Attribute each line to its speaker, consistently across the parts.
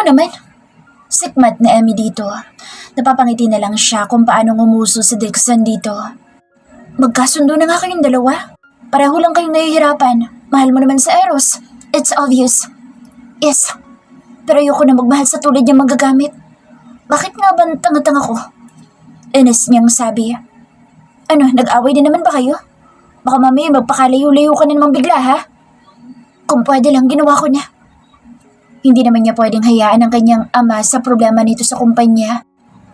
Speaker 1: naman. Sikmat na Emmy dito. Napapangiti na lang siya kung paano ngumuso si Dixon dito. Magkasundo na nga kayong dalawa. Pareho lang kayong nahihirapan. Mahal mo naman sa Eros. It's obvious. Yes. Pero ayoko na magmahal sa tulad niyang magagamit. Bakit nga ba tanga-tanga ko? Inis niyang sabi. Ano, nag-away din naman ba kayo? Baka mamaya magpakalayo-layo ka na naman bigla ha? Kung pwede lang, ginawa ko na. Hindi naman niya pwedeng hayaan ang kanyang ama sa problema nito sa kumpanya.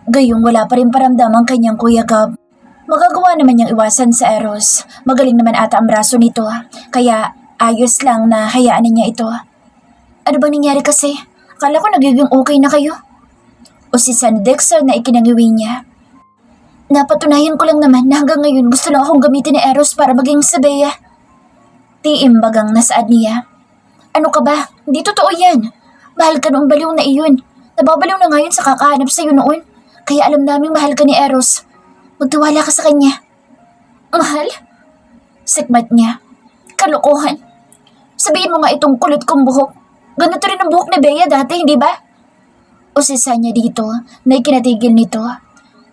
Speaker 1: Gayong wala pa rin paramdam ang kanyang Kuya Gab. Magagawa naman niyang iwasan sa Eros. Magaling naman ata ang braso nito. Kaya ayos lang na hayaan na niya ito. Ano bang nangyari kasi? Akala ko nagiging okay na kayo. O si San Dixon na ikinangiwi niya. Napatunayan ko lang naman na hanggang ngayon gusto lang akong gamitin ni Eros para maging si Bea. Tiimbagang nasaad niya. Ano ka ba? Hindi totoo yan. Mahal ka noong baliw na iyon. Nababaliw na ngayon sa kakahanap sa'yo noon. Kaya alam naming mahal ka ni Eros. Magtiwala ka sa kanya. Mahal? Sikmat niya. Kalokohan. Sabihin mo nga itong kulot kong buhok. Ganito rin ang buhok ni Bea dati, hindi ba? Usisa niya dito na ikinatigil nito.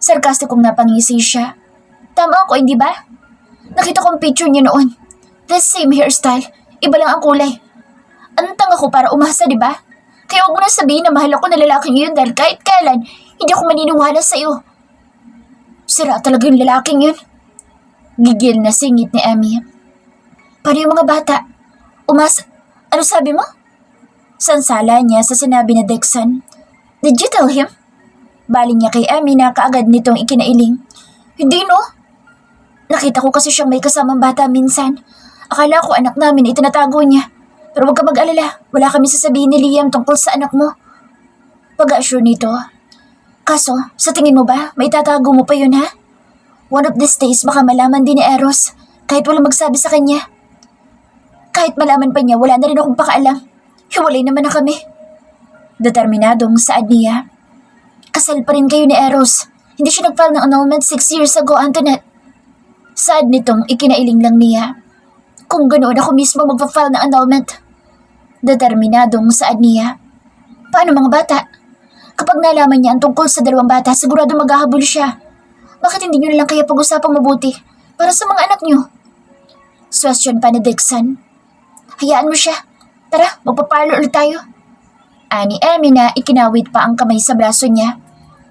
Speaker 1: Sarkastikong napangisi siya. Tama ako, hindi ba? Nakita kong picture niya noon. The same hairstyle. Iba lang ang kulay. Anong tanga ko para umasa, di ba? Kaya huwag mo na sabihin na mahal ako na lalaking yun dahil kahit kailan, hindi ako maniniwala sa'yo. Sira talaga yung lalaking yun. Gigil na singit ni Emmy. Paano yung mga bata? Ano sabi mo? Sansala niya sa sinabi ni Dixon. Did you tell him? Baling niya kay Emmy na kaagad nitong ikinailing. Hindi no. Nakita ko kasi siyang may kasamang bata minsan. Akala ko anak namin itinatago niya. Pero huwag ka mag-alala. Wala kami sasabihin ni Liam tungkol sa anak mo. Pag-assure nito. Kaso, sa tingin mo ba, may tatago mo pa yun ha? One of these days baka malaman din ni Eros. Kahit walang magsabi sa kanya. Kahit malaman pa niya, wala na rin akong pakaalam. Hiwalay naman na kami. Determinadong saad niya. Kasal pa rin kayo ni Eros. Hindi siya nag-file ng annulment 6 years ago, Antoinette. Saad nitong ikinailing lang niya. Kung ganoon ako mismo magpa-file ng annulment. Determinadong saad niya. Paano mga bata? Kapag nalaman niya ang tungkol sa dalawang bata, sigurado maghahabol siya. Bakit hindi niyo na lang kaya pag-usapang mabuti para sa mga anak niyo? Question pa ni Dixon. Hayaan mo siya. Tara, magpaparlo ulit tayo. Ani Emmy na ikinawit pa ang kamay sa braso niya.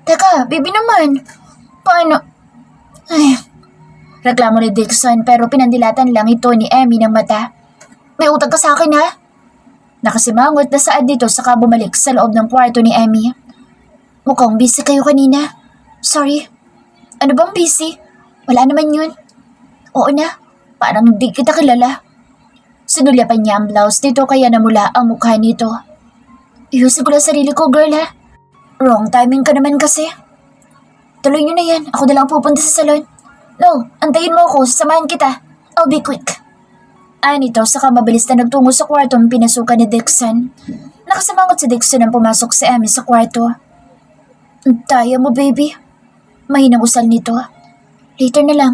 Speaker 1: Teka, baby naman. Paano? Ay, reklamo ni Dixon pero pinandilatan lang ito ni Emmy ng mata. May utang ka sa akin ha? Nakasimangot na saad dito saka bumalik sa loob ng kwarto ni Emmy. Mukhang busy kayo kanina. Sorry. Ano bang busy? Wala naman yun. Oo na, parang di kita kilala. Sinulyapan niya ang blouse nito kaya namula ang mukha nito. Ayusin ko lang sarili ko, girl ha. Wrong timing ka naman kasi. Tuloy niyo na yan, ako na lang pupunta sa salon. No, antayin mo ako, sasamahan kita. I'll be quick. Nito saka mabilis na nagtungo sa kwartong pinasukan ni Dixon. Nakasamangot si Dixon nang pumasok si Emmy sa kwarto. Taya mo, baby. Mahinang usal nito. Later na lang,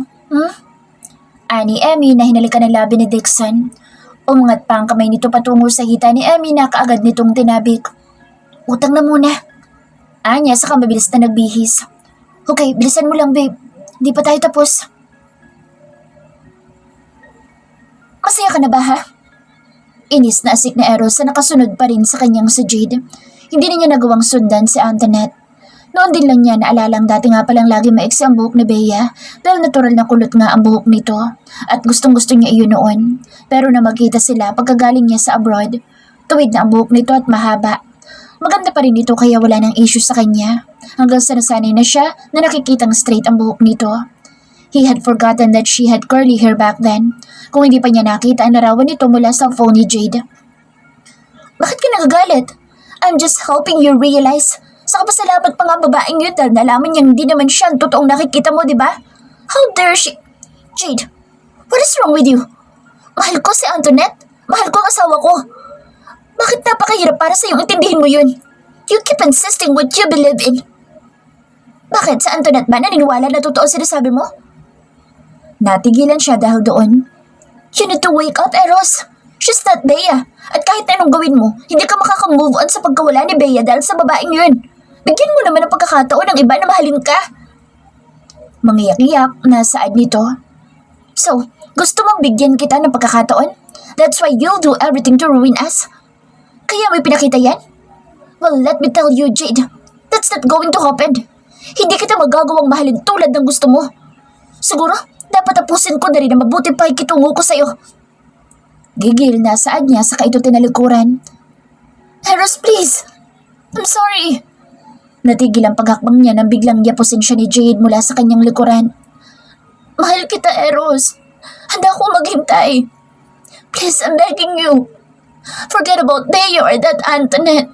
Speaker 1: Ani Emmy na hinalikan ng labi ni Dixon. Umangat pa ang kamay nito patungo sa hita ni Emmy na kaagad nitong tinabik. Utang na muna. Anya saka mabilis na nagbihis. Okay, bilisan mo lang, babe. Hindi pa tayo tapos. Masaya ka na ba, ha? Inis na asik na Eros na nakasunod pa rin sa kanyang si Jade. Hindi na niya nagawang sundan si Antoinette. Noon din lang niya naalalang dati nga palang lagi maiksi ang buhok ni Bea dahil natural na kulot nga ang buhok nito at gustong-gusto niya iyon noon. Pero na magkita sila pagkagaling niya sa abroad, tuwid na ang buhok nito at mahaba. Maganda pa rin ito kaya wala nang issue sa kanya hanggang sa nasanay na siya na nakikitang straight ang buhok nito. He had forgotten that she had curly hair back then kung hindi pa niya nakita ang larawan nito mula sa phone ni Jade. Bakit ka nagagalit? I'm just helping you realize. Sa kapasalamat pa nga babaeng yun dahil nalaman niyang hindi naman siya ang totoong nakikita mo, di ba? How dare she? Jade, what is wrong with you? Mahal ko si Antoinette. Mahal ko ang asawa ko. Bakit napakahirap para sa iyong intindihin mo yun? You keep insisting what you believe in. Bakit sa Antoinette ba naniniwala na totoo sinasabi mo? Natigilan siya dahil doon. You need to wake up, Eros. She's not Bea. At kahit anong gawin mo, hindi ka makaka-move on sa pagkawala ni Bea dahil sa babaeng yun. Bigyan mo naman ng pagkakataon ng iba na mahalin ka. Mangiyak-iyak na saad nito. So, gusto mong bigyan kita ng pagkakataon? That's why you'll do everything to ruin us? Kaya may pinakita yan? Well, let me tell you, Jade, that's not going to happen. Hindi kita magagawang mahalin tulad ng gusto mo. Siguro, dapat tapusin ko na rin na mabuti pa ikitungo ko sa'yo. Gigil na saad niya sa ito tinalikuran. Eros, please! I'm sorry! Natigil ang paghakbang niya nang biglang yapusin siya ni Jade mula sa kanyang likuran. Mahal kita, Eros. Handa akong maghintay. Please, I'm begging you. Forget about Bea or that Antoinette.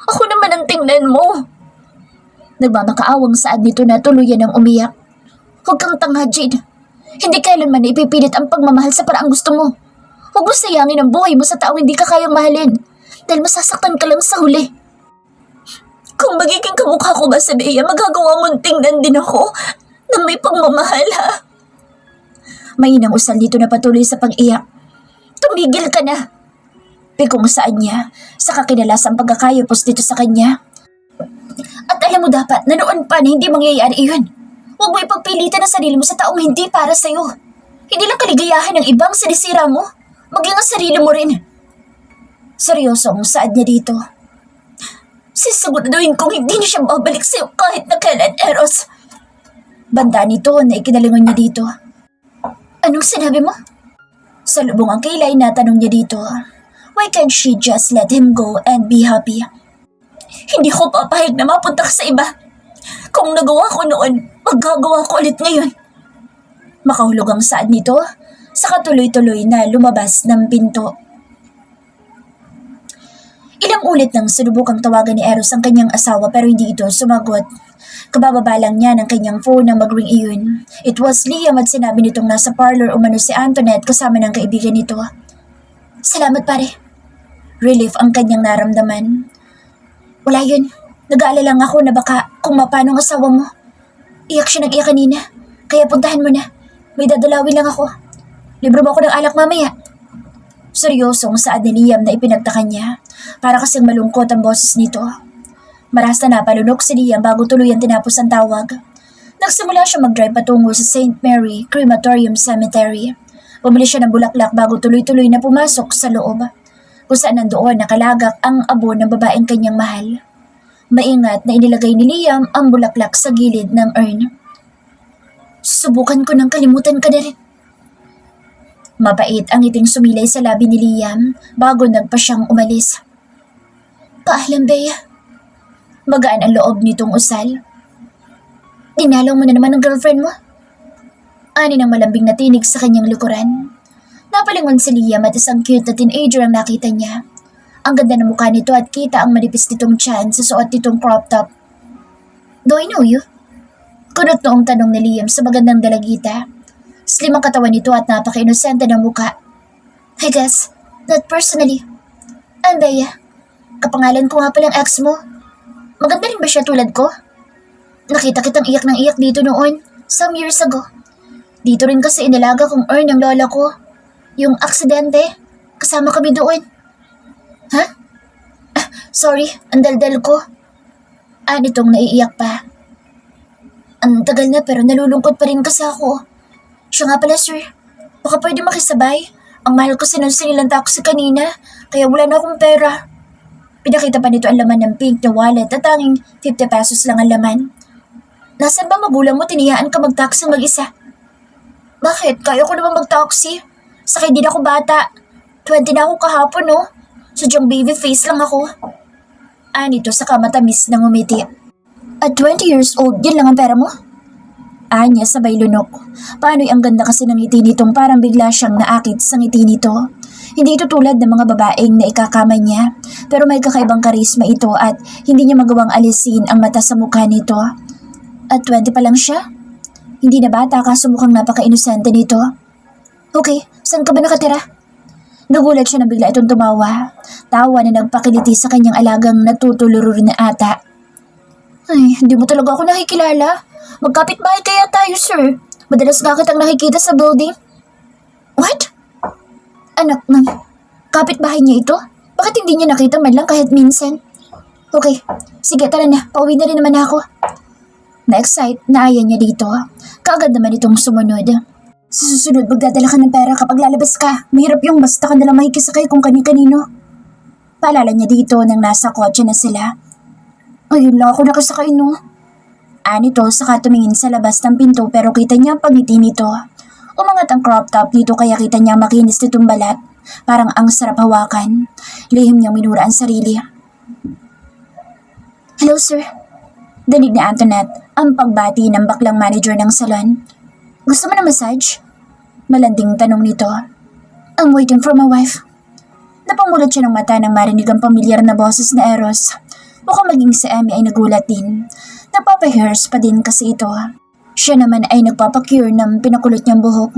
Speaker 1: Ako naman ang tingnan mo. Nagmamakaawang saad nito na tuluyan ng umiyak. Huwag kang tanga, Jade. Hindi kailanman ipipilit ang pagmamahal sa paraang gusto mo. Huwag mo sayangin ang buhay mo sa taong hindi ka kayang mahalin dahil masasaktan ka lang sa huli. Kung magiging kamukha ko ba sa Bea, magagawa mong tingnan din ako na may pagmamahal, ha? Mainang usal dito na patuloy sa pag-iyak. Tumigil ka na! Pikong saan niya sa kakinalasang pagkakayopos dito sa kanya. At alam mo dapat na noon pa na hindi mangyayari iyon. Huwag mo ipagpilitan ang sarili mo sa taong hindi para sa'yo. Hindi lang kaligayahan ng ibang sinisira mo, maging ang sarili mo rin. Seryosong saad niya dito. Sisiguraduhin kong hindi na siya babalik sa'yo kahit na kailan, Eros. Banda nito na ikinalingon niya dito. Anong sinabi mo? Sa lubong ang kilay na tanong niya dito. Why can't she just let him go and be happy? Hindi ko papahig na mapunta ka sa iba. Kung nagawa ko noon, magagawa ko ulit ngayon. Makahulog ang saad nito sa katuloy-tuloy na lumabas ng pinto. Ilang ulit nang sinubukang tawagan ni Eros ang kanyang asawa pero hindi ito sumagot. Kabababa lang niya ng kanyang phone nang mag-ring iyon. It was Liam at sinabi nitong nasa parlor umano si Antoinette kasama ng kaibigan nito. Salamat pare. Relief ang kanyang naramdaman. Wala yun. Nag-aalala lang ako na baka kung mapano ang asawa mo. Iyak siya ng iyak kanina. Kaya puntahan mo na. May dadalawin lang ako. Libre mo ako ng alak mamaya. Seryosong saad ni Liam na ipinagtaka niya. Para kasing malungkot ang boses nito. Marasta na palunok si Liam bago tuluyan tinapos ang tawag. Nagsimula siya mag-drive patungo sa St. Mary Crematorium Cemetery. Bumili siya ng bulaklak bago tuloy-tuloy na pumasok sa loob. Kung saan nandoon nakalagak ang abo ng babaeng kanyang mahal. Maingat na inilagay ni Liam ang bulaklak sa gilid ng urn. Subukan ko nang kalimutan ka na rin. Mapait ang ngiting sumilay sa labi ni Liam bago nagpa siyang umalis. Paalam, Bea. Magaan ang loob nitong usal. Dinalaw mo na naman ang girlfriend mo? Ani ng malambing na tinig sa kanyang likuran. Napalingon si Liam at isang cute na teenager ang nakita niya. Ang ganda ng mukha nito at kita ang manipis nitong tiyan sa suot nitong crop top. Do I know you? Kunot noong tanong ni Liam sa magandang dalagita. Slim ang katawan nito at napaka-inosente ng mukha. I guess, not personally. I'm Bea. Kapangalan ko nga palang ex mo. Maganda rin ba siya tulad ko? Nakita kitang iyak ng iyak dito noon, some years ago. Dito rin kasi inalaga kong urn ng lola ko. Yung aksidente, kasama kami doon. Ha? Sorry, ang daldal ko. Anitong naiiyak pa. Ang tagal na pero nalulungkot pa rin kasi ako. Siya nga pala, sir. Baka pwede makisabay. Ang mahal ko sinunsin nilang taxi kanina, kaya wala na akong pera. Pinakita pa nito ang laman ng pink na wallet at tanging 50 pesos lang ang laman. Nasaan ba magulang mo tiniyaan ka mag-taxi mag-isa? Bakit? Kaya ko naman mag-taxi. Sakay din ako bata. 20 na ako kahapon, no? Sadyang baby face lang ako. Anito sa kamatamis na ngumiti. At 20 years old, yan lang ang pera mo? Anya sabay lunok. Paano'y ang ganda kasi ng ngiti nitong parang bigla siyang naakit sa ngiti nito. Hindi ito tulad ng mga babaeng na ikakamay niya, pero may kakaibang karisma ito at hindi niya magawang alisin ang mata sa mukha nito. At 20 pa lang siya? Hindi na bata kaso mukhang napaka-inosente nito. Okay, saan ka ba nakatira? Nagulat siya na bigla itong tumawa. Tawa na nagpakiliti sa kanyang alagang natutuluro na ata. Ay, hindi mo talaga ako nakikilala. Magkapit-bahay kaya tayo, sir. Madalas nga kitang nakikita sa building. What? Anak ng... Kapit-bahay niya ito? Bakit hindi niya nakita man lang kahit minsan? Okay, sige tara na, pauwi na rin naman ako. Na-excite, naaya niya dito. Kaagad naman itong sumunod. Sa susunod, magdadala ka ng pera kapag lalabas ka. Mahirap yung basta ka nalang makikisakay kung kani-kanino. Paalala niya dito nang nasa kotse na sila. Ayun lang ako nakasakay no. Anito saka tumingin sa labas ng pinto pero kita niya ang pagngiti nito. Umangat ang crop top dito kaya kita niya makinis nitong balat. Parang ang sarap hawakan. Lihim niyang minura ang sarili. Hello sir. Danig ni Antoinette ang pagbati ng baklang manager ng salon. Gusto mo na massage? Malanding tanong nito. I'm waiting for my wife. Napamulot siya ng mata nang marinig ang pamilyar na boses na Eros. Mukhang maging si Emmy ay nagulat din. Nagpapahairs pa din kasi ito. Siya naman ay nagpapacure ng pinakulot niyang buhok.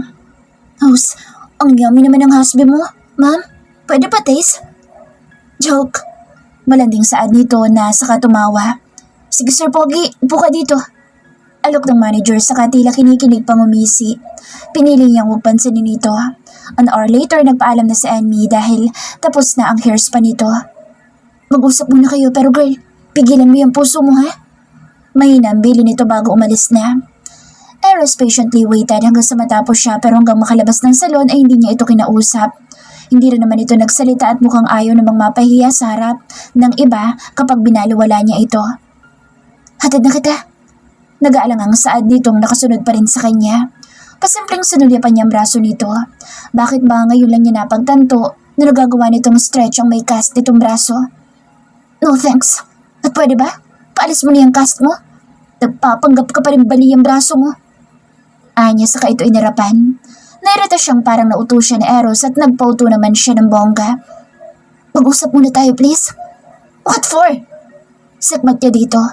Speaker 1: House, ang yummy naman ng husband mo. Ma'am, pwede pa taste? Joke. Malanding saad nito na saka tumawa. Sige Sir Pogi, upo ka dito. Alok ng manager saka tila kinikinig pang umisi. Pinili niyang huwag pansinin nito. An hour later, nagpaalam na si Emmy dahil tapos na ang hair spa nito. Mag-usap muna kayo pero girl, pigilan mo yung puso mo ha? Mahina ang bili nito bago umalis na. Eros patiently waited hanggang sa matapos siya pero hanggang makalabas ng salon ay hindi niya ito kinausap. Hindi rin naman ito nagsalita at mukhang ayaw namang mapahiya sa harap ng iba kapag binaliwala niya ito. Hatid na kita. Nag-aalangang saad nitong nakasunod pa rin sa kanya. Pasimpleng sinulya pa niya ang braso nito. Bakit ba ngayon lang niya napagtanto na nagagawa nitong stretch ang may cast nitong braso? No thanks. At pwede ba? Paalis mo na yung cast mo. Nagpapanggap ka pa rin bali ang braso mo. Anya saka ito inarapan. Nairita siyang parang nauto siya ni Eros at nagpauto naman siya ng bongga. Mag-usap muna tayo please. What for? Sakmat niya dito.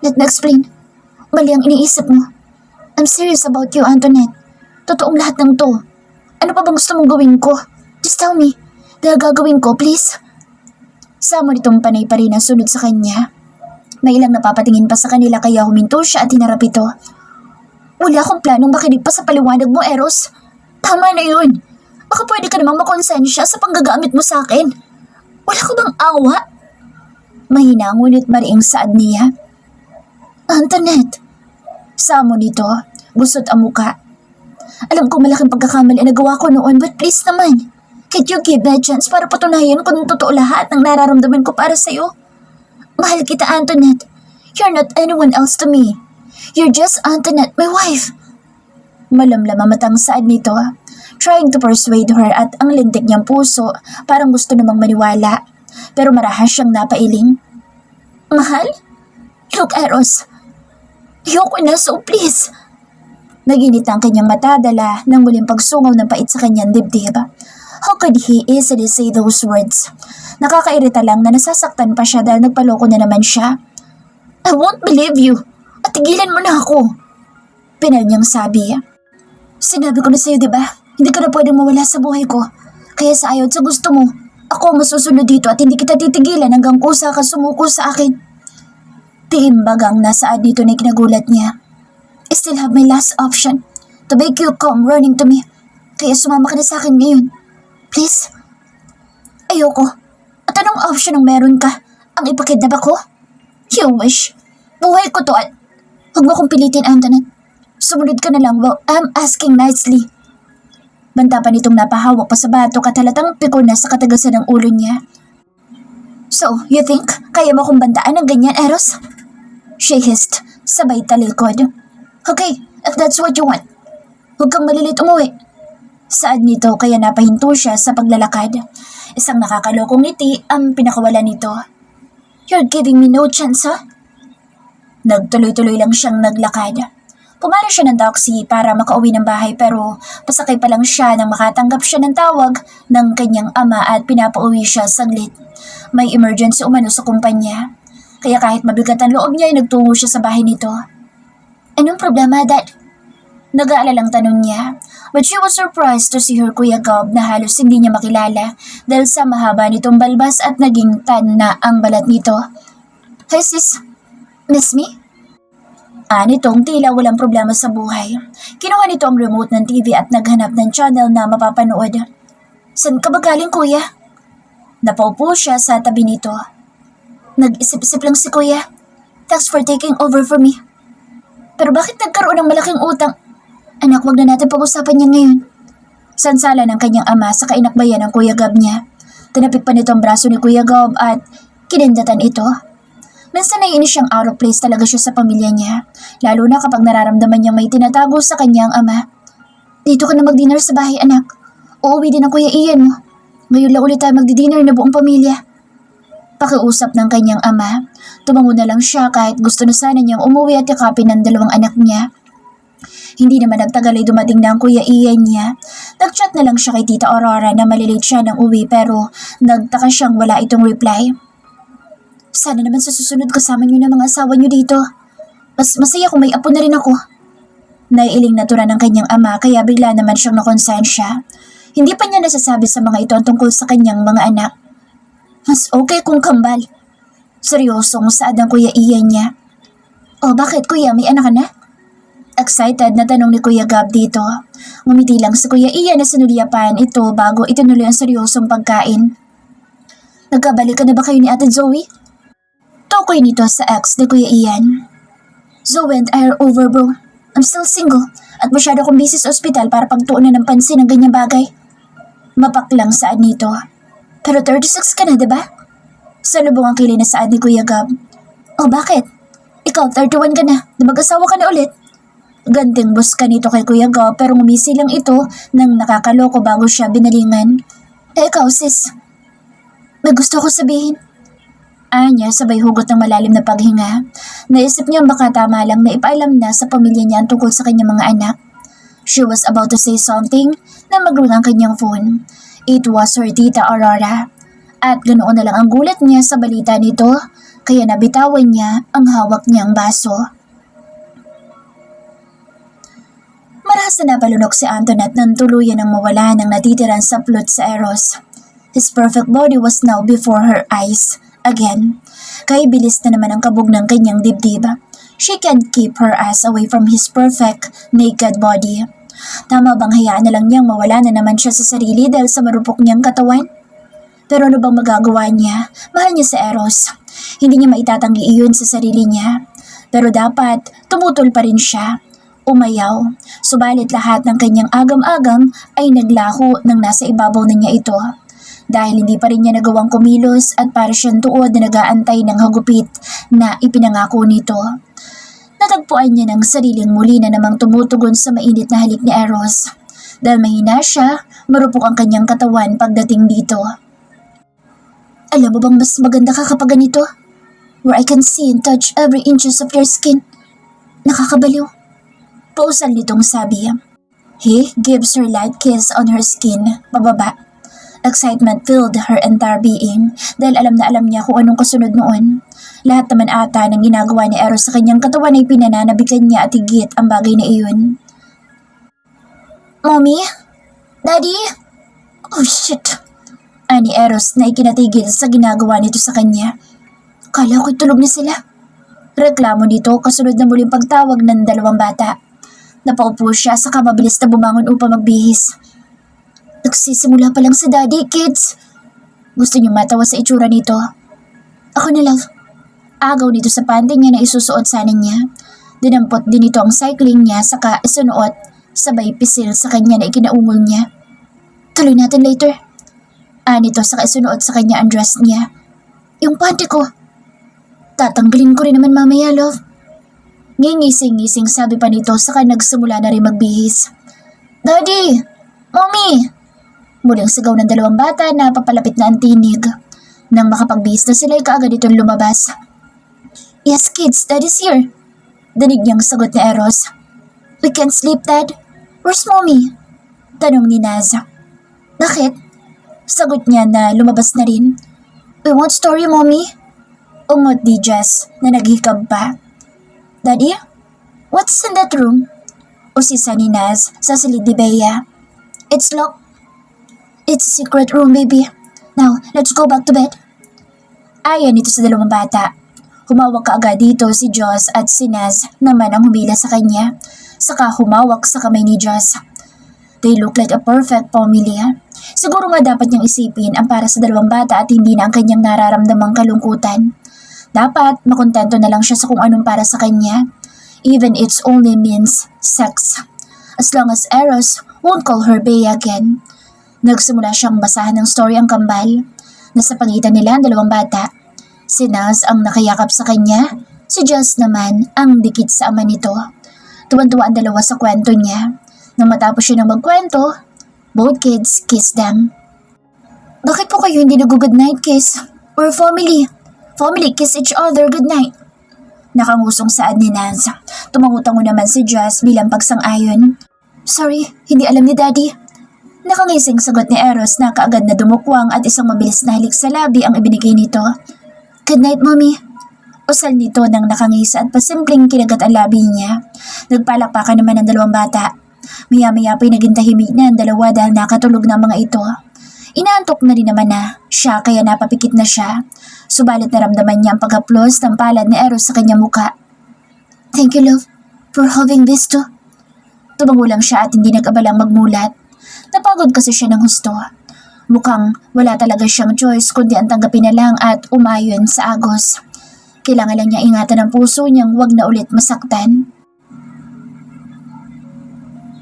Speaker 1: Let me explain. Mali ang iniisip mo. I'm serious about you, Antoinette. Totoong lahat ng to. Ano pa bang gusto mong gawin ko? Just tell me. Dahil gagawin ko, please. Samo nitong panay pa rin ang sunod sa kanya. May ilang napapatingin pa sa kanila kaya huminto siya at hinarap ito. Wala akong planong makinig pa sa paliwanag mo, Eros. Tama na yun. Baka pwede ka namang makonsensya sa panggagamit mo sa akin. Wala ko bang awa? Mahina ngunit mariing saad niya. Antoinette. Samo nito, gusot ang muka. Alam ko malaking pagkakamali na nagawa ko noon but please naman. Can't you give me a chance para patunayan kung totoo lahat ng nararamdaman ko para sa'yo? Mahal kita, Antoinette. You're not anyone else to me. You're just Antoinette, my wife. Malamlam ang matang saad nito, trying to persuade her at ang lintik niyang puso parang gusto namang maniwala. Pero marahas siyang napailing. Mahal? Look, Eros. Ayoko na, so please. Naginit ang kanyang mata dala ng muling pagsungaw ng pait sa kanyang dibdib. How could he easily say those words? Nakakairita lang na nasasaktan pa siya dahil nagpaloko na naman siya. I won't believe you. At tigilan mo na ako. Pinal niyang sabi. Sinabi ko na sa'yo, diba? Hindi ka na pwedeng mawala sa buhay ko. Kaya sa ayaw sa gusto mo, ako masusunod dito at hindi kita titigilan hanggang kusa ka sumuko sa akin. Tiimbag ang nasaad dito na kinagulat niya. I still have my last option to make you come running to me. Kaya sumama ka na sa akin ngayon. Please? Ayoko. At anong option ang meron ka? Ang ipakidnap ako? You wish. Buhay ko to at huwag mo kong pilitin, Antoinette. Sumunod ka na lang while I'm asking nicely. Banta pa nitong napahawak pa sa batok at halatang piko na sa katagasan ng ulo niya. So, you think kaya mo kong bantaan ng ganyan, Eros? She hissed, sabay talikod. Okay, if that's what you want. Huwag kang malilit umuwi. Saad nito kaya napahinto siya sa paglalakad. Isang nakakalokong ngiti ang pinakawala nito. You're giving me no chance, huh? Nagtuloy-tuloy lang siyang naglakad. Pumara siya ng taxi para makauwi ng bahay pero pasakay pa lang siya nang makatanggap siya ng tawag ng kanyang ama at pinapauwi siya saglit. May emergency umano sa kumpanya. Kaya kahit mabigat ang loob niya ay nagtungo siya sa bahay nito. Anong problema, Dad? Nag-aalalang tanong niya. But she was surprised to see her Kuya Gob na halos hindi niya makilala dahil sa mahaba nitong balbas at naging tan na ang balat nito. Hey sis, miss me? Nitong tila walang problema sa buhay. Kinuha nito ang remote ng TV at naghanap ng channel na mapapanood. San ka ba galing, kuya? Napaupo siya sa tabi nito. Nag-isip-isip lang si kuya. Thanks for taking over for me. Pero bakit nagkaroon ng malaking utang? Anak, wag na natin pag-usapan yan ngayon. Sansala ng kanyang ama sa kainakbayan ng Kuya Gab niya. Tinapik pa nito ang braso ni Kuya Gab at kinindatan ito. Minsan naiinis siyang out of place talaga siya sa pamilya niya, lalo na kapag nararamdaman niyang may tinatago sa kanyang ama. Dito ka na mag-dinner sa bahay, anak. Uuwi din ang Kuya Ian mo. Ngayon lang ulit tayo magdi-dinner na buong pamilya. Pakiusap ng kanyang ama, tumango na lang siya kahit gusto na sana niyang umuwi at yakapin ng dalawang anak niya. Hindi naman nagtagal ay dumating na ang Kuya Ian niya. Nag-chat na lang siya kay Tita Aurora na malilate siya ng uwi pero nagtaka siyang wala itong reply. Sana naman sa susunod kasama niyo na mga asawa niyo dito. Mas masaya kung may apo na rin ako. Naiiling natura ng kanyang ama kaya bigla naman siyang nakonsensya. Hindi pa niya nasasabi sa mga ito ang tungkol sa kanyang mga anak. Mas okay kung kambal. Seryosong saad ang Kuya Ian niya. Oh, bakit kuya? May anak ka na? Excited na tanong ni Kuya Gab dito. Ngumiti lang si Kuya Ian na sinulyapan ito bago itinuloy ang seryosong pagkain. Nagkabalik ka na ba kayo ni Ate Zoe? Tukoy nito sa ex ni Kuya Ian. Zoe and I are over, bro. I'm still single at masyado akong busy sa ospital para pagtuunan ng pansin ng ganyang bagay. Mapaklang saad nito. Pero 36 ka na, diba? Salubong ang kilay na saad ni Kuya Gab. Oh, bakit? Ikaw, 31 ka na. Mag-asawa ka na ulit. Ganting bus ka nito kay Kuya Gab pero ngumisi lang ito nang nakakaloko bago siya binalingan. Ikaw, sis. May gusto ko sabihin. Anya sabay hugot ng malalim na paghinga. Naisip niya baka tama lang na ipaalam na sa pamilya niya ang tungkol sa kanyang mga anak. She was about to say something na magring ang kanyang phone. It was her Tita Aurora. At ganoon na lang ang gulat niya sa balita nito, kaya nabitawan niya ang hawak niyang baso. Marahas na napalunok si Antoinette nang tuluyan ang mawala ng natitirang saplot sa Eros. His perfect body was now before her eyes. Again, kay bilis na naman ang kabog ng kanyang dibdib. She can't keep her eyes away from his perfect, naked body. Tama bang hayaan na lang niyang mawala na naman siya sa sarili dahil sa marupok niyang katawan? Pero ano bang magagawa niya? Mahal niya si Eros. Hindi niya maitatanggi iyon sa sarili niya. Pero dapat, tumutol pa rin siya. Umayaw. Subalit lahat ng kanyang agam-agam ay naglaho nang nasa ibabaw na niya ito. Dahil hindi pa rin niya nagawang kumilos at para siyang tuod na nag-aantay ng hagupit na ipinangako nito. Natagpuan niya ng sariling muli na namang tumutugon sa mainit na halik ni Eros. Dahil mahina siya, marupok ang kanyang katawan pagdating dito. Alam mo bang mas maganda ka kapag ganito? Where I can see and touch every inches of your skin. Nakakabaliw. Pausal nitong sabi. He gives her light kiss on her skin, pababa. Excitement filled her entire being dahil alam na alam niya kung anong kasunod noon. Lahat naman ata ng ginagawa ni Eros sa kanyang katawan ay pinananabikan niya at higit ang bagay na iyon. Mommy? Daddy? Oh shit! Ani Eros na ikinatigil sa ginagawa nito sa kanya. Kala ko'y tulog na sila. Reklamo nito kasunod na muling pagtawag ng dalawang bata. Napaupo siya saka mabilis na bumangon upang magbihis. Nagsisimula pa lang si Daddy, kids. Gusto niyo matawa sa itsura nito? Ako na love. Agaw nito sa panty niya na isusuot sana niya. Dinampot din ito ang cycling niya saka isunuot sabay pisil sa kanya na ikinaungol niya. Tuloy natin later. Nito saka isunuot sa kanya ang dress niya. Yung panty ko. Tatanggalin ko rin naman mamaya, love. Ngingising-ngising sabi pa nito saka nagsimula na rin magbihis. Daddy! Mommy! Muling sigaw ng dalawang bata na papalapit na ang tinig. Nang makapagbihis na sila ay kaagad itong lumabas. Yes kids, Daddy's here. Danig niyang sagot ni Eros. We can't sleep, Dad. Where's Mommy? Tanong ni Naz. Bakit? Sagot niya na lumabas na rin. We want story, Mommy. Ungot ni Jess na naghikab pa. Daddy, what's in that room? Usisa ni Naz sa silid ni Bea. It's locked. It's a secret room, baby. Now, let's go back to bed. Ayon ito sa dalawang bata. Humawak kaagad dito si Joss at si Naz naman ang humila sa kanya. Saka humawak sa kamay ni Joss. They look like a perfect family. Siguro nga dapat niyang isipin ang para sa dalawang bata at hindi na ang kanyang nararamdamang kalungkutan. Dapat makontento na lang siya sa kung anong para sa kanya. Even it's only means sex. As long as Eros won't call her Bea again. Nagsimula siyang basahan ng story ang kambal. Nasa pagitan nila ang dalawang bata. Si Naz ang nakayakap sa kanya. Si Jess naman ang dikit sa ama nito. Tuwan-tuwa ang dalawa sa kwento niya. Nang matapos siya ng magkwento, both kids kissed them. Bakit po kayo hindi nag-good night kiss? We're family. Family kiss each other good night. Nakangusong saad ni Naz. Tumangutango naman si Jess bilang pagsang-ayon. Sorry, hindi alam ni Daddy. Nakangising sagot ni Eros na kaagad na dumukwang at isang mabilis na halik sa labi ang ibinigay nito. Good night, Mommy. Usal nito nang nakangisa at pasimpleng kinagat ang labi niya. Nagpalakpakan naman ang dalawang bata. Maya-maya pa'y naging tahimik na ang dalawa dahil nakatulog na ang mga ito. Inaantok na rin naman na siya kaya napapikit na siya. Subalit naramdaman niya ang paghaplos ng palad ni Eros sa kanyang muka. Thank you, love, for having this too. Tumango lang siya at hindi nag-abalang magmulat. Napagod kasi siya ng husto. Mukhang wala talaga siyang choice kundi ang tanggapin na lang at umayon sa agos. Kailangan lang niya ingatan ang puso niyang wag na ulit masaktan.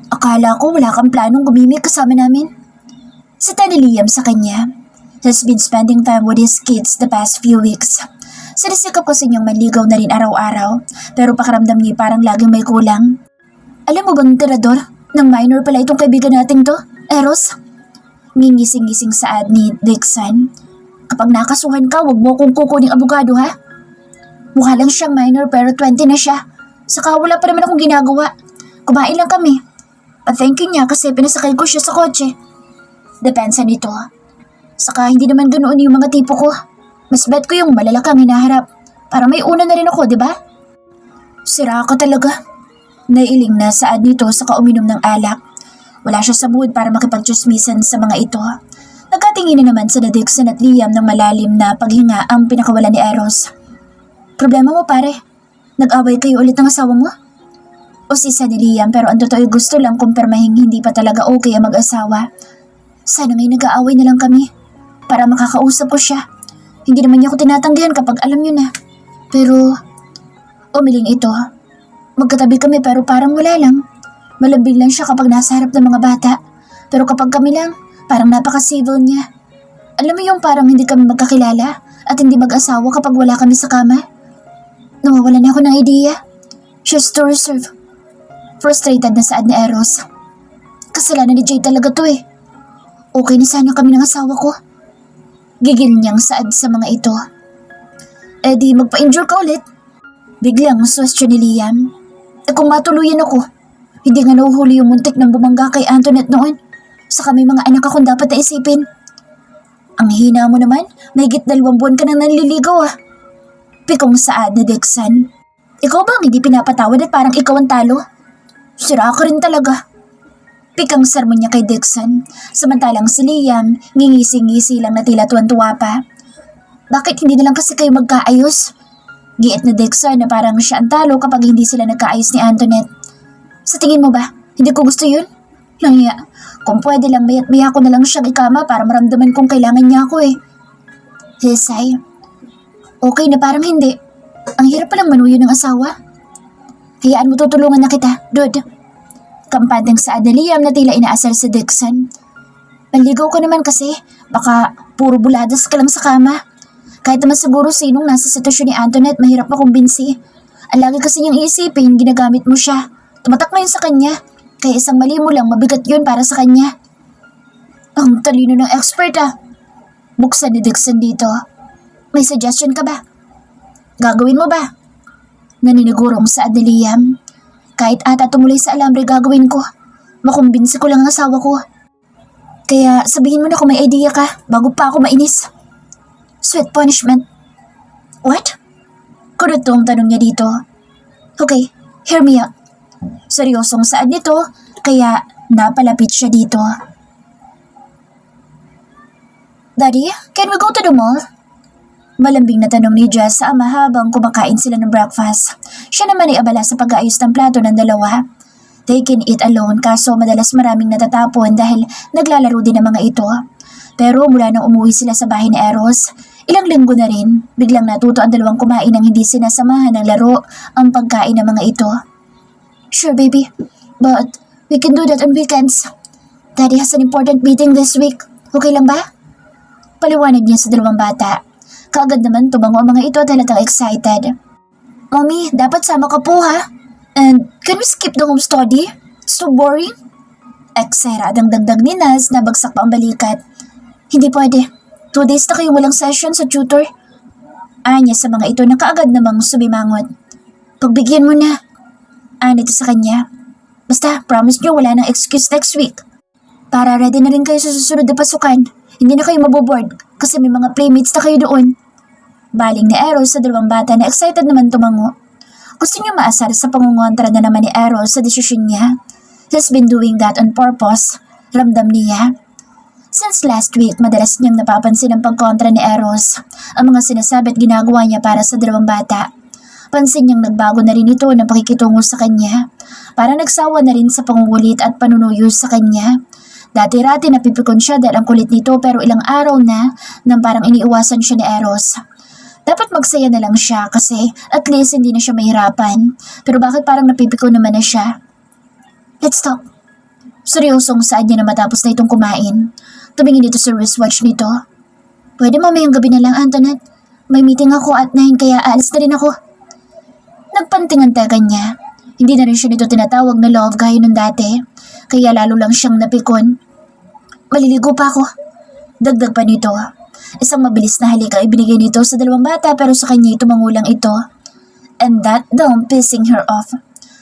Speaker 1: Akala ko wala kang planong gumimik kasama namin. Sa ni Liam sa kanya, has been spending time with his kids the past few weeks. Sinisikap kasi niyang manligaw na rin araw-araw pero pakaramdam niya parang laging may kulang. Alam mo bang tirador? Nang minor pala itong kaibigan nating to, Eros? Ngingising-gising saad ni Dixon. Kapag nakasuhan ka, wag mo kong kukuning abogado ha? Mukha lang siyang minor pero 20 na siya. Saka wala pa naman akong ginagawa. Kumain lang kami. Pa-thank you niya kasi pinasakay ko siya sa kotse. Depensa nito. Saka hindi naman ganoon yung mga tipo ko. Mas bet ko yung malalakang hinaharap. Para may una na rin ako, di ba? Sira ka talaga. Nailing na saad nito sa kauminom ng alak. Wala siya sa mood para makipagtsusmisan sa mga ito. Nagkatingin na naman sa Dixon at Liam ng malalim na paghinga ang pinakawalan ni Eros. Problema mo pare? Nag-away kayo ulit ng asawa mo? Usisa ni Liam pero ang totoo gusto lang kumpirmahing hindi pa talaga okay ang mag-asawa. Sana ngay nag-aaway na lang kami para makakausap ko siya. Hindi naman niya ako tinatanggihan kapag alam niyo na. Pero umiling ito. Magkatabi kami pero parang wala lang. Malambing lang siya kapag nasa harap ng mga bata. Pero kapag kami lang, parang napaka-civil niya. Alam mo yung parang hindi kami magkakilala at hindi mag-asawa kapag wala kami sa kama? Nawawalan na ako ng idea. She's to reserve. Frustrated na saad ni Eros. Kasalanan ni Jay talaga to eh. Okay na sana kami ng asawa ko. Gigil niyang saad sa mga ito. Eh di magpa-injure ka ulit. Biglang question ni Liam. Eh kung matuluyan ako, hindi nga nahuhuli yung muntik ng bumangga kay Antoinette noon. Saka may mga anak akong dapat na isipin. Ang hina mo naman, mahigit 2 buwan ka nang nanliligaw ah. Pikong saad ni Dixon. Ikaw ba ang hindi pinapatawad at parang ikaw ang talo? Sira ka rin talaga. Pikang sermon niya kay Dixon. Samantalang si Liam, ngingisi-ngisi lang na tila tuwan-tuwa pa. Bakit hindi na lang kasi kayo magkaayos? Giit ni Dixon na parang siya ang talo kapag hindi sila nagkaayos ni Antoinette. Sa tingin mo ba, hindi ko gusto yun? Langya, kung pwede lang mayat-maya ko na lang siyang ikama para maramdaman kong kailangan niya ako eh. Hesay. Okay na parang hindi. Ang hirap palang manuyo ng asawa. Hayaan mo tutulungan na kita, dude. Kampanteng saad ni Liam na tila inaasar si Dixon. Manligaw ko naman kasi, baka puro buladas ka lang sa kama. Kahit naman siguro sinong nasa sitwasyon ni Antoinette, mahirap makumbinsi. Ang lagi kasi niyang iisipin, ginagamit mo siya. Tumatak na yun sa kanya, kaya isang mali mo lang, mabigat yun para sa kanya. Ang talino ng expert ah. Buksan ni Dixon dito. May suggestion ka ba? Gagawin mo ba? Naninigurong saad ni Liam. Kahit ata tumulay sa alambre gagawin ko. Makumbinsi ko lang ang asawa ko. Kaya sabihin mo na kung may idea ka bago pa ako mainis. Sweet punishment. What? Kurot ang tanong niya dito. Okay, hear me out. Seryosong saad nito kaya napalapit siya dito. Daddy, can we go to the mall? Malambing na tanong ni Jess sa ama habang kumakain sila ng breakfast. Siya naman ay abala sa pag-aayos ng plato ng dalawa. taking it alone kaso madalas maraming natatapon dahil naglalaro din ang mga ito. Pero mula nang umuwi sila sa bahay ni Eros, ilang linggo na rin, biglang natuto ang dalawang kumain ng hindi sinasamahan ng laro ang pagkain ng mga ito. Sure baby, but we can do that on weekends. Daddy has an important meeting this week. Okay lang ba? Paliwanag niya sa dalawang bata. Kaagad naman tumango ang mga ito at halatang excited. Mommy, dapat sama ka po ha? And can we skip the home study? It's so boring. Eksera at ang dagdag ni Naz na bagsak pa ang balikat. Hindi pwede. 2 days na kayong walang session sa tutor. Anya sa mga ito na kaagad namang sumimangot. Pagbigyan mo na. Nito sa kanya. Basta, promise nyo wala nang excuse next week. Para ready na rin kayo sa susunod na pasukan. Hindi na kayo maboboard kasi may mga playmates na kayo doon. Baling ni Eros sa dalawang bata na excited naman tumango. Gusto niyo maasar sa pangungontra na naman ni Eros sa desisyon niya. He's been doing that on purpose. Ramdam niya. Since last week, madalas niyang napapansin ang pagkontra ni Eros. Ang mga sinasabi at ginagawa niya para sa dalawang bata. Pansin niyang nagbago na rin ito ng pakikitungo sa kanya. Para nagsawa na rin sa pangungulit at panunuyo sa kanya. Dati-rati napipikon siya dahil ang kulit nito pero ilang araw na nang parang iniiwasan siya ni Eros. Dapat magsaya na lang siya kasi at least hindi na siya mahirapan. Pero bakit parang napipiko naman na siya? Let's talk. Seryosong saad niya na matapos na itong kumain. Tumingin dito sa wristwatch nito. Pwede mamayang gabi na lang, Antoinette. May meeting ako at 9 kaya aalis na rin ako. Nagpantingan-tegan niya. Hindi na rin siya nito tinatawag na love gaya nung dati. Kaya lalo lang siyang napikon. Maliligo pa ako. Dagdag pa nito. Isang mabilis na halika ibinigay nito sa dalawang bata pero sa kanya tumangulang ito. And that down pissing her off.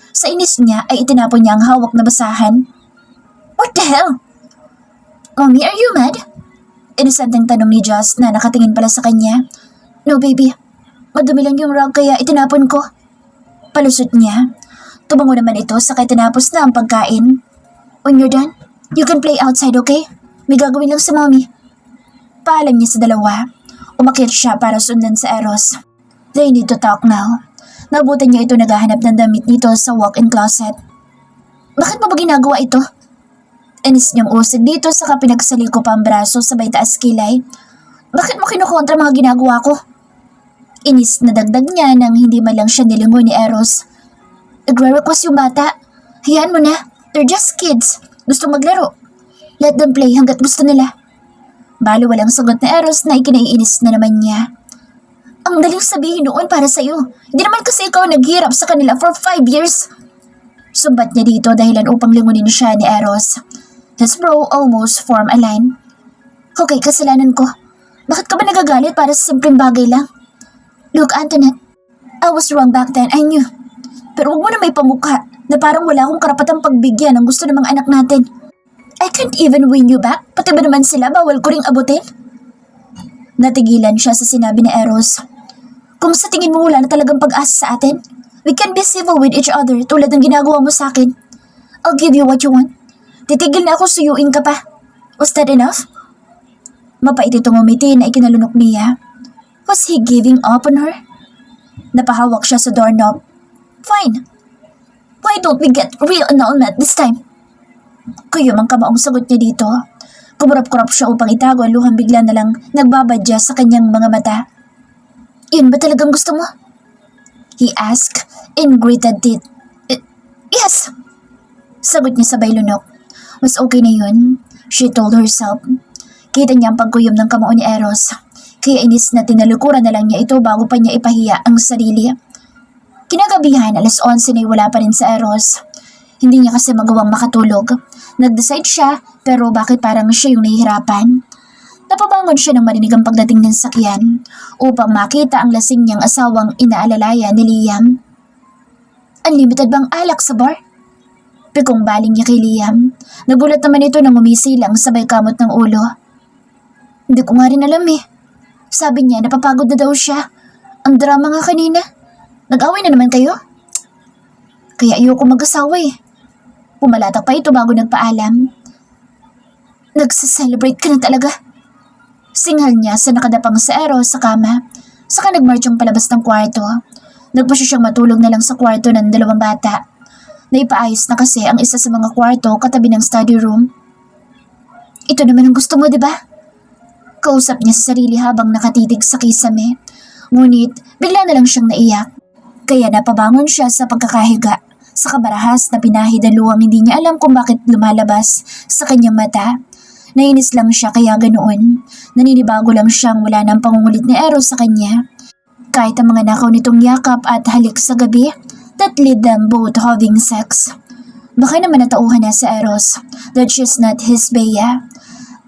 Speaker 1: Sa inis niya ay itinapon niya ang hawak na basahan. What the hell? Mommy, are you mad? Inisanteng tanong ni Joss na nakatingin pala sa kanya. No baby, madumi lang yung rug kaya itinapon ko. Palusot niya. Tumango naman ito sa kaya tinapos na ang pagkain. When you're done, you can play outside, okay? May gagawin lang sa mommy. Paalam niya sa dalawa. Umakyat siya para sundan sa Eros. They need to talk now. Nabutan niya ito naghahanap ng damit nito sa walk-in closet. Bakit mo ba ginagawa ito? Inis niyang usig dito sa kapinagsaliko pa ang braso sabay taas kilay. Bakit mo kinukontra mga ginagawa ko? Inis na dagdag niya nang hindi man lang siya nilingon ni Eros. Nagre-request yung bata. Hayaan mo na. They're just kids. Gusto maglaro. Let them play hanggat gusto nila. Balo walang sagot na Eros na ikinaiinis na naman niya. Ang daling sabihin noon para sa'yo. Hindi naman kasi ikaw naghirap sa kanila for 5 years. Sumbat niya dito dahilan upang lingunin siya ni Eros. His bro almost form a line. Okay, kasalanan ko. Bakit ka ba nagagalit para sa simpleng bagay lang? Look, Antoinette. I was wrong back then, I knew. Pero huwag mo na may pamukha na parang wala akong karapatang pagbigyan ng gusto ng mga anak natin. I can't even win you back. Pati ba naman sila bawal ko ring abutin? Natigilan siya sa sinabi ni Eros. Kung sa tingin mo wala na talagang pag-asa sa atin, we can be civil with each other tulad ng ginagawa mo sa akin. I'll give you what you want. Titigil na ako suyuin ka pa. Was that enough? Mapait itong umiti na ikinalunok niya. Was he giving up on her? Napahawak siya sa doorknob. Fine. Why don't we get real annulment this time? Kuyom ang kamaong sagot niya dito. Kumurap-kurap siya upang itago ang luhang bigla na lang nagbabadya sa kanyang mga mata. Yun ba talagang gusto mo? He asked in gritted teeth. Yes! Sagot niya sabay lunok. Mas okay na yun, she told herself. Kita niya ang pagkuyom ng kamao ni Eros. Kaya inis na tinalukuran na lang niya ito bago pa niya ipahiya ang sarili. Kinagabihan, 11:00 na wala pa rin sa Eros. Hindi niya kasi magawang makatulog. Nag-decide siya, pero bakit parang siya yung nahihirapan? Napabangon siya nang marinig ang pagdating ng sakyan upang makita ang lasing niyang asawang inaalalayan ni Liam. Unlimited bang alak sa bar? Pikong baling niya kay Liam. Nagulat naman ito nang umisilang sabay kamot ng ulo. Hindi ko nga rin alam eh. Sabi niya napapagod na daw siya. Ang drama nga kanina. Nag-away na naman kayo? Kaya ayoko mag-asawa eh. Pumalatak pa ito bago nagpaalam. Nagsa-celebrate ka na talaga. Singhal niya sa nakadapang sa Eros sa kama. Saka nagmarchong palabas ng kwarto. Nagpasya siyang matulog na lang sa kwarto ng dalawang bata. Naipaayos na kasi ang isa sa mga kwarto katabi ng study room. Ito naman ang gusto mo, di ba? Kausap niya sa sarili habang nakatitig sa kisame. Ngunit bigla na lang siyang naiyak. Kaya napabangon siya sa pagkakahiga. Sa kabarahas na pinahidaluang hindi niya alam kung bakit lumalabas sa kanyang mata. Nainis lang siya kaya ganoon. Naninibago lang siyang wala ng pangungulit ni Eros sa kanya. Kahit ang mga nakaw nitong yakap at halik sa gabi, that lead them both having sex. Baka naman natauhan na si Eros that she's not his Bea.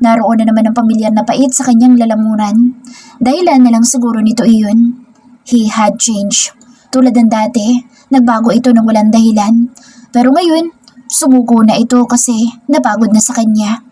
Speaker 1: Naroon na naman ang pamilyar na pait sa kanyang lalamunan. Dahilan na lang siguro nito iyon. He had changed. Tulad ng dati, nagbago ito ng walang dahilan. Pero ngayon, sumuko na ito kasi napagod na sa kanya.